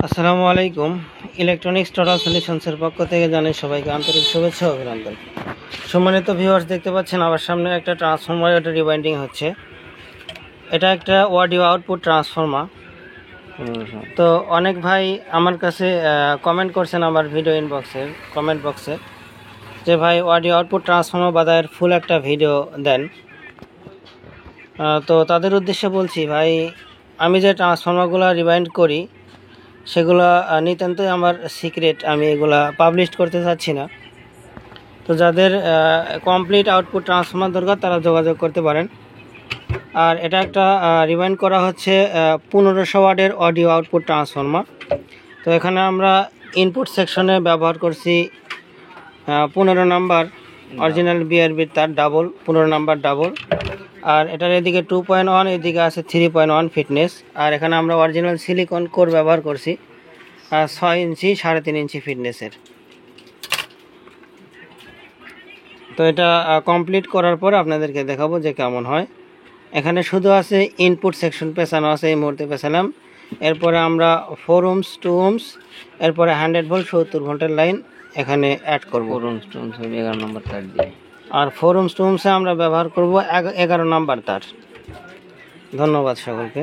আসসালামু আলাইকুম। Electronics total সলিউশনসের পক্ষ থেকে জানাই সবাইকে আন্তরিক শুভেচ্ছা ও অভিনন্দন। সম্মানিত ভিউয়ার্স, দেখতে পাচ্ছেন আমার সামনে একটা ট্রান্সফর্মার, এটা রিবাইন্ডিং হচ্ছে। এটা একটা অডিও আউটপুট ট্রান্সফর্মার। তো অনেক ভাই আমার কাছে কমেন্ট করছেন আমার ভিডিও কমেন্ট বক্সে যে ভাই অডিও আউটপুট ট্রান্সফর্মার বাদায়ের ফুল একটা ভিডিও দেন। তো তাদের উদ্দেশ্যে বলছি, ভাই আমি যে ট্রান্সফর্মারগুলো রিবাইন্ড করি সেগুলো নিতান্তই আমার সিক্রেট, আমি এগুলা পাবলিশ করতে চাচ্ছি না। তো যাদের কমপ্লিট আউটপুট ট্রান্সফর্মার দরকার তারা যোগাযোগ করতে পারেন। আর এটা একটা রিবাইন্ড করা হচ্ছে 1500 ওয়াটের অডিও আউটপুট ট্রান্সফর্মার। তো এখানে আমরা ইনপুট সেকশনে ব্যবহার করছি 15 নাম্বার অরিজিনাল বিআরবির তার ডাবল, 15 নাম্বার ডাবল। আর এটার এদিকে 2.1, এদিকে আছে 3.1 ফিটনেস। আর এখানে আমরা অরিজিনাল সিলিকন কোর ব্যবহার করছি 6 ইঞ্চি 3.5 ইঞ্চি ফিটনেসের। তো এটা কমপ্লিট করার পর আপনাদেরকে দেখাবো যে কেমন হয়। এখানে শুধু আছে ইনপুট সেকশন পেছানো আছে, এই মুহূর্তে পেছালাম। এরপরে আমরা 4 ohms 2 ohms, এরপরে 100 ভোল্ট 70 ভোল্টের লাইন এখানে অ্যাড করব। 4 ohms 11 নম্বর তার দিয়ে। আর 4 ohms 2 ohms আমরা ব্যবহার করব 11 নাম্বার তার। ধন্যবাদ সকলকে।